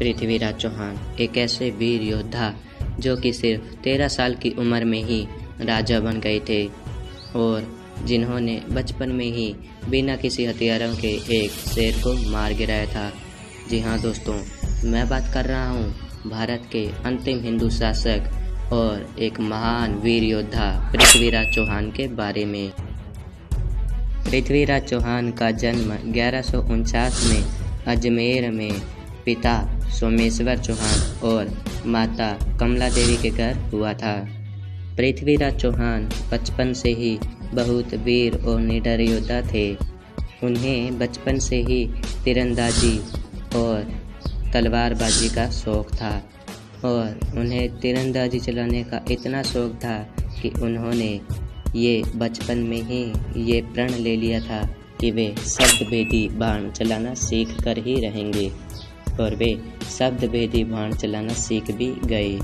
पृथ्वीराज चौहान एक ऐसे वीर योद्धा जो कि सिर्फ 13 साल की उम्र में ही राजा बन गए थे और जिन्होंने बचपन में ही बिना किसी हथियारों के एक शेर को मार गिराया था। जी हाँ दोस्तों, मैं बात कर रहा हूँ भारत के अंतिम हिंदू शासक और एक महान वीर योद्धा पृथ्वीराज चौहान के बारे में। पृथ्वीराज चौहान का जन्म 1149 में अजमेर में पिता सोमेश्वर चौहान और माता कमला देवी के घर हुआ था। पृथ्वीराज चौहान बचपन से ही बहुत वीर और निडर योद्धा थे। उन्हें बचपन से ही तीरंदाजी और तलवारबाजी का शौक था और उन्हें तीरंदाजी चलाने का इतना शौक था कि उन्होंने ये बचपन में ही ये प्रण ले लिया था कि वे शब्दभेदी बाण चलाना सीख कर ही रहेंगे और वे शब्दभेदी बाण चलाना सीख भी गए।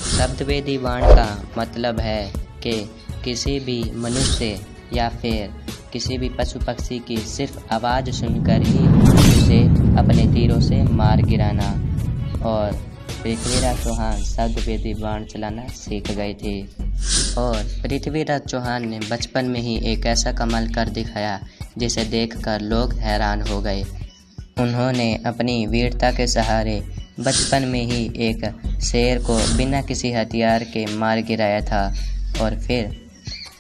शब्दभेदी बाण का मतलब है कि किसी भी मनुष्य या फिर किसी भी पशु पक्षी की सिर्फ आवाज़ सुनकर ही उसे अपने तीरों से मार गिराना। और पृथ्वीराज चौहान शब्दभेदी बाण चलाना सीख गए थे और पृथ्वीराज चौहान ने बचपन में ही एक ऐसा कमाल कर दिखाया जिसे देखकर लोग हैरान हो गए। उन्होंने अपनी वीरता के सहारे बचपन में ही एक शेर को बिना किसी हथियार के मार गिराया था और फिर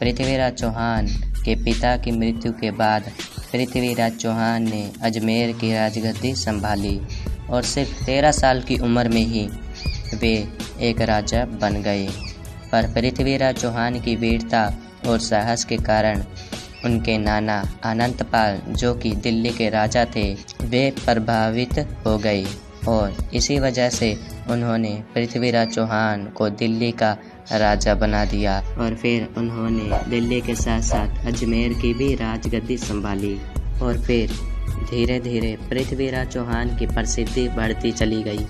पृथ्वीराज चौहान के पिता की मृत्यु के बाद पृथ्वीराज चौहान ने अजमेर की राजगद्दी संभाली और सिर्फ 13 साल की उम्र में ही वे एक राजा बन गए। पर पृथ्वीराज चौहान की वीरता और साहस के कारण उनके नाना अनंतपाल जो कि दिल्ली के राजा थे, वे प्रभावित हो गए और इसी वजह से उन्होंने पृथ्वीराज चौहान को दिल्ली का राजा बना दिया और फिर उन्होंने दिल्ली के साथ साथ अजमेर की भी राजगद्दी संभाली और फिर धीरे धीरे पृथ्वीराज चौहान की प्रसिद्धि बढ़ती चली गई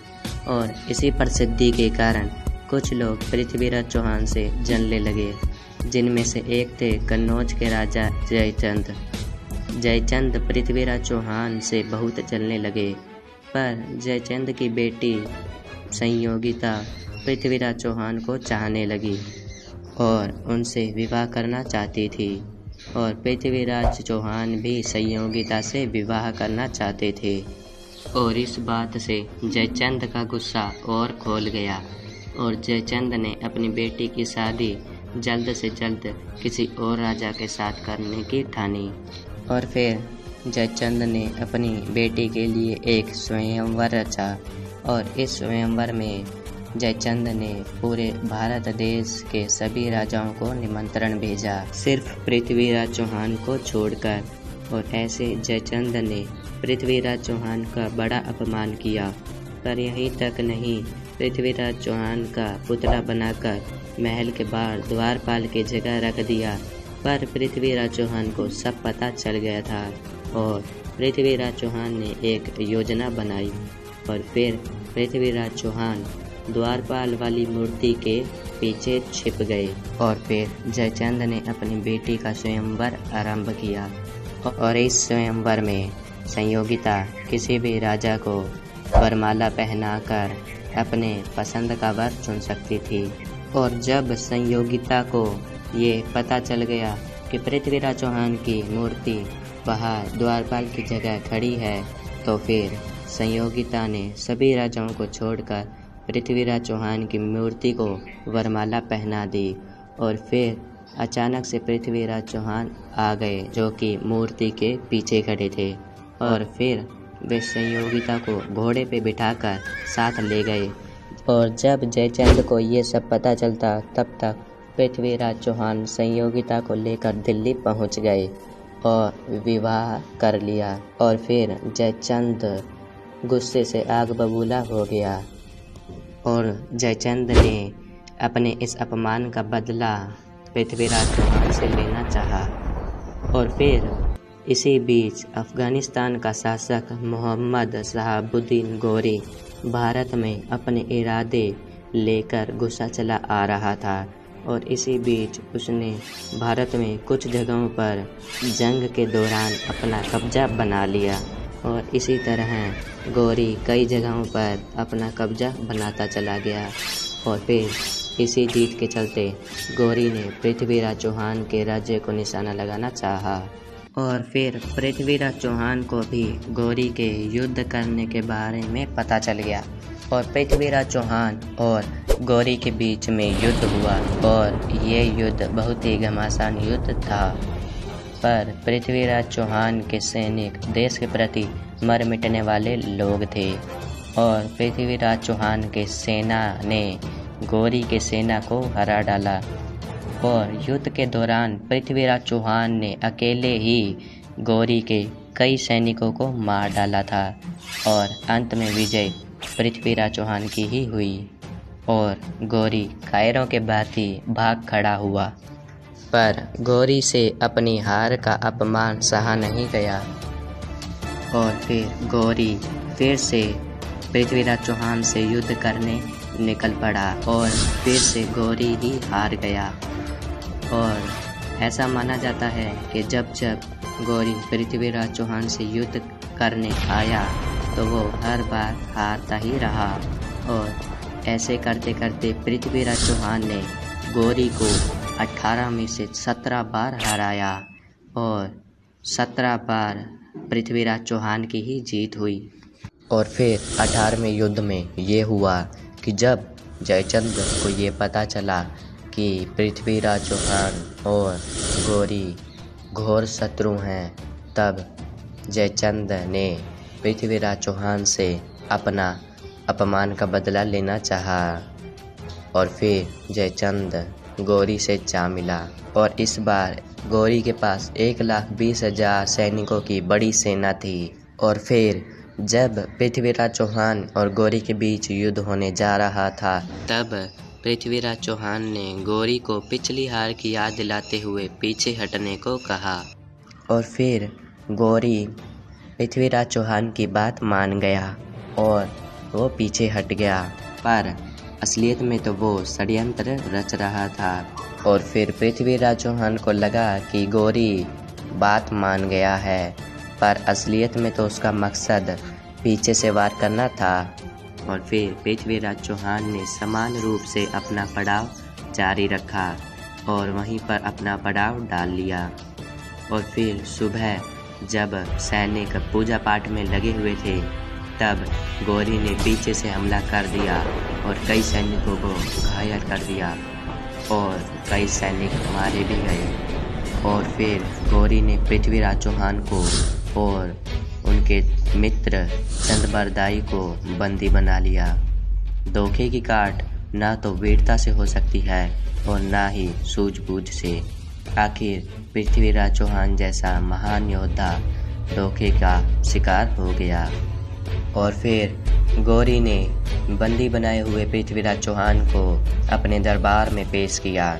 और इसी प्रसिद्धि के कारण कुछ लोग पृथ्वीराज चौहान से जलने लगे, जिनमें से एक थे कन्नौज के राजा जयचंद। जयचंद पृथ्वीराज चौहान से बहुत जलने लगे, पर जयचंद की बेटी संयोगिता पृथ्वीराज चौहान को चाहने लगी और उनसे विवाह करना चाहती थी और पृथ्वीराज चौहान भी संयोगिता से विवाह करना चाहते थे और इस बात से जयचंद का गुस्सा और खोल गया और जयचंद ने अपनी बेटी की शादी जल्द से जल्द किसी और राजा के साथ करने की ठानी और फिर जयचंद ने अपनी बेटी के लिए एक स्वयंवर रचा और इस स्वयंवर में जयचंद ने पूरे भारत देश के सभी राजाओं को निमंत्रण भेजा, सिर्फ पृथ्वीराज चौहान को छोड़कर। और ऐसे जयचंद ने पृथ्वीराज चौहान का बड़ा अपमान किया। पर यहीं तक नहीं, पृथ्वीराज चौहान का पुतला बनाकर महल के बाहर द्वारपाल की जगह रख दिया। पर पृथ्वीराज चौहान को सब पता चल गया था और पृथ्वीराज चौहान ने एक योजना बनाई और फिर पृथ्वीराज चौहान द्वारपाल वाली मूर्ति के पीछे छिप गए और फिर जयचंद ने अपनी बेटी का स्वयंवर आरंभ किया और इस स्वयंवर में संयोगिता किसी भी राजा को वरमाला पहनाकर अपने पसंद का वर चुन सकती थी। और जब संयोगिता को ये पता चल गया कि पृथ्वीराज चौहान की मूर्ति बाहर द्वारपाल की जगह खड़ी है, तो फिर संयोगिता ने सभी राजाओं को छोड़कर पृथ्वीराज चौहान की मूर्ति को वरमाला पहना दी और फिर अचानक से पृथ्वीराज चौहान आ गए जो कि मूर्ति के पीछे खड़े थे और फिर वे संयोगिता को घोड़े पे बिठाकर साथ ले गए। और जब जयचंद को ये सब पता चलता तब तक पृथ्वीराज चौहान संयोगिता को लेकर दिल्ली पहुंच गए और विवाह कर लिया और फिर जयचंद गुस्से से आग बबूला हो गया और जयचंद ने अपने इस अपमान का बदला पृथ्वीराज चौहान से लेना चाहा। और फिर इसी बीच अफ़गानिस्तान का शासक मोहम्मद शहाबुद्दीन गौरी भारत में अपने इरादे लेकर घुसा चला आ रहा था और इसी बीच उसने भारत में कुछ जगहों पर जंग के दौरान अपना कब्जा बना लिया और इसी तरह गौरी कई जगहों पर अपना कब्जा बनाता चला गया और फिर इसी जीत के चलते गौरी ने पृथ्वीराज चौहान के राज्य को निशाना लगाना चाहा। और फिर पृथ्वीराज चौहान को भी गौरी के युद्ध करने के बारे में पता चल गया और पृथ्वीराज चौहान और गौरी के बीच में युद्ध हुआ और ये युद्ध बहुत ही घमासान युद्ध था। पर पृथ्वीराज चौहान के सैनिक देश के प्रति मर मिटने वाले लोग थे और पृथ्वीराज चौहान के सेना ने गौरी के सेना को हरा डाला और युद्ध के दौरान पृथ्वीराज चौहान ने अकेले ही गौरी के कई सैनिकों को मार डाला था और अंत में विजय पृथ्वीराज चौहान की ही हुई और गौरी कायरों के भांति भाग खड़ा हुआ। पर गौरी से अपनी हार का अपमान सहा नहीं गया और फिर गौरी फिर से पृथ्वीराज चौहान से युद्ध करने निकल पड़ा और फिर से गौरी ही हार गया। और ऐसा माना जाता है कि जब जब गौरी पृथ्वीराज चौहान से युद्ध करने आया तो वो हर बार हारता ही रहा और ऐसे करते करते पृथ्वीराज चौहान ने गौरी को 18 में से 17 बार हराया और 17 बार पृथ्वीराज चौहान की ही जीत हुई। और फिर 18वें युद्ध में ये हुआ कि जब जयचंद को ये पता चला कि पृथ्वीराज चौहान और गौरी घोर शत्रु हैं, तब जयचंद ने पृथ्वीराज चौहान से अपना अपमान का बदला लेना चाहा और फिर जयचंद गौरी से जा मिला और इस बार गौरी के पास 1,20,000 सैनिकों की बड़ी सेना थी। और फिर जब पृथ्वीराज चौहान और गौरी के बीच युद्ध होने जा रहा था तब पृथ्वीराज चौहान ने गौरी को पिछली हार की याद दिलाते हुए पीछे हटने को कहा और फिर गौरी पृथ्वीराज चौहान की बात मान गया और वो पीछे हट गया। पर असलियत में तो वो षड्यंत्र रच रहा था और फिर पृथ्वीराज चौहान को लगा कि गौरी बात मान गया है, पर असलियत में तो उसका मकसद पीछे से वार करना था। और फिर पृथ्वीराज चौहान ने समान रूप से अपना पड़ाव जारी रखा और वहीं पर अपना पड़ाव डाल लिया। और फिर सुबह जब सैनिक पूजा पाठ में लगे हुए थे तब गौरी ने पीछे से हमला कर दिया और कई सैनिकों को घायल कर दिया और कई सैनिक मारे भी गए। और फिर गौरी ने पृथ्वीराज चौहान को और उनके मित्र चंद्रबरदाई को बंदी बना लिया। धोखे की काट ना तो वीरता से हो सकती है और ना ही सूझबूझ से। आखिर पृथ्वीराज चौहान जैसा महान योद्धा धोखे का शिकार हो गया। और फिर गौरी ने बंदी बनाए हुए पृथ्वीराज चौहान को अपने दरबार में पेश किया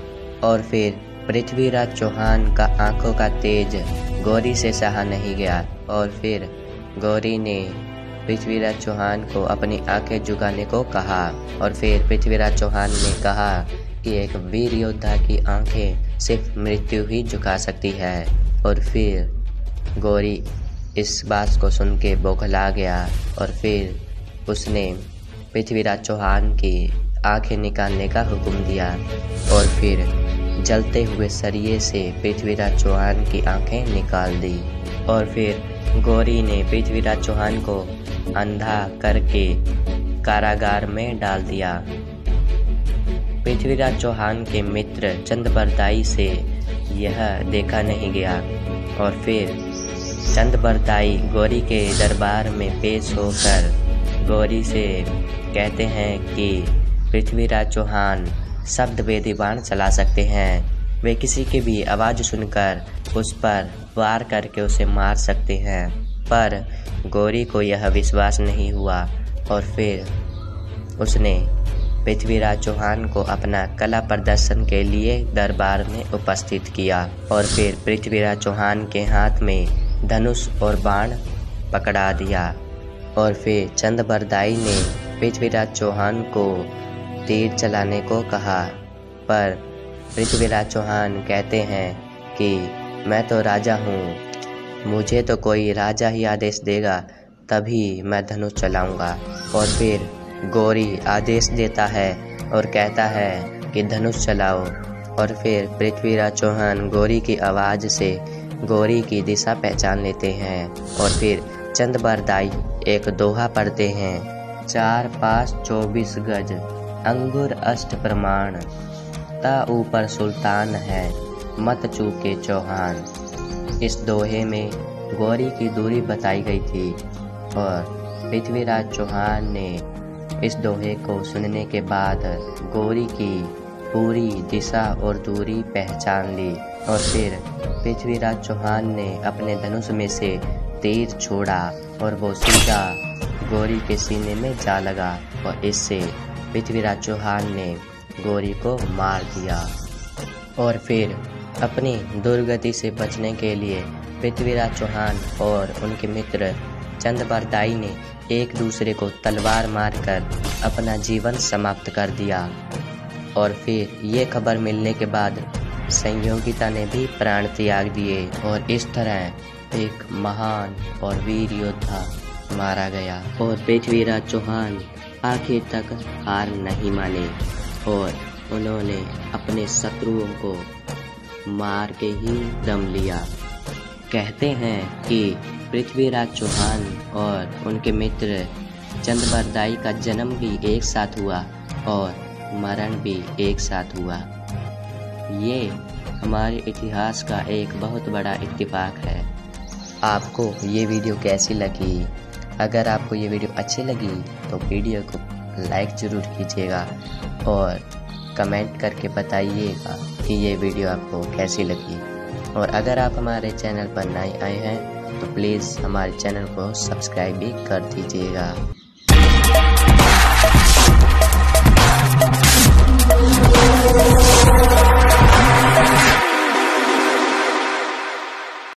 और फिर पृथ्वीराज चौहान का आंखों का तेज गौरी से सहा नहीं गया और फिर गौरी ने पृथ्वीराज चौहान को अपनी आंखें झुकाने को कहा और फिर पृथ्वीराज चौहान ने कहा कि एक वीर योद्धा की आंखें सिर्फ मृत्यु ही झुका सकती है। और फिर गौरी इस बात को सुन के बौखला गया और फिर उसने पृथ्वीराज चौहान की आंखें निकालने का हुक्म दिया और फिर जलते हुए सरिये से पृथ्वीराज चौहान की आंखें निकाल दी। और फिर गौरी ने पृथ्वीराज चौहान को अंधा करके कारागार में डाल दिया। पृथ्वीराज चौहान के मित्र चंद्रबरदाई से यह देखा नहीं गया और फिर चंद्रबरदाई गौरी के दरबार में पेश होकर गौरी से कहते हैं कि पृथ्वीराज चौहान शब्द वेदी बाण चला सकते हैं। वे किसी की भी आवाज़ सुनकर उस पर वार करके उसे मार सकते हैं। पर गौरी को यह विश्वास नहीं हुआ और फिर उसने पृथ्वीराज चौहान को अपना कला प्रदर्शन के लिए दरबार में उपस्थित किया और फिर पृथ्वीराज चौहान के हाथ में धनुष और बाण पकड़ा दिया। और फिर चंद्रबरदाई ने पृथ्वीराज चौहान को तीर चलाने को कहा, पर पृथ्वीराज चौहान कहते हैं कि मैं तो राजा हूँ मुझे तो कोई राजा ही आदेश देगा तभी मैं धनुष चलाऊंगा। और फिर गौरी आदेश देता है और कहता है कि धनुष चलाओ। और फिर पृथ्वीराज चौहान गौरी की आवाज़ से गौरी की दिशा पहचान लेते हैं और फिर चंद बरदाई एक दोहा पढ़ते हैं। 4 5 24 गज अंगुर अष्ट प्रमाण, ता ऊपर सुल्तान है मत चूके चौहान। इस दोहे में गौरी की दूरी बताई गई थी और पृथ्वीराज चौहान ने इस दोहे को सुनने के बाद गौरी की पूरी दिशा और दूरी पहचान ली। और फिर पृथ्वीराज चौहान ने अपने धनुष में से तीर छोड़ा और वो सीधा गौरी के सीने में जा लगा और इससे पृथ्वीराज चौहान ने गौरी को मार दिया। और फिर अपनी दुर्गति से बचने के लिए पृथ्वीराज चौहान और उनके मित्र चंद बरदाई ने एक दूसरे को तलवार मारकर अपना जीवन समाप्त कर दिया। और फिर ये खबर मिलने के बाद संयोगिता ने भी प्राण त्याग दिए और इस तरह एक महान और वीर योद्धा मारा गया। और पृथ्वीराज चौहान आखिर तक हार नहीं माने और उन्होंने अपने शत्रुओं को मार के ही दम लिया। कहते हैं कि पृथ्वीराज चौहान और उनके मित्र चंद बरदाई का जन्म भी एक साथ हुआ और मरण भी एक साथ हुआ। ये हमारे इतिहास का एक बहुत बड़ा इत्तेफाक है। आपको ये वीडियो कैसी लगी? अगर आपको ये वीडियो अच्छी लगी तो वीडियो को लाइक ज़रूर कीजिएगा और कमेंट करके बताइएगा कि ये वीडियो आपको कैसी लगी। और अगर आप हमारे चैनल पर नए आए हैं तो प्लीज़ हमारे चैनल को सब्सक्राइब भी कर दीजिएगा।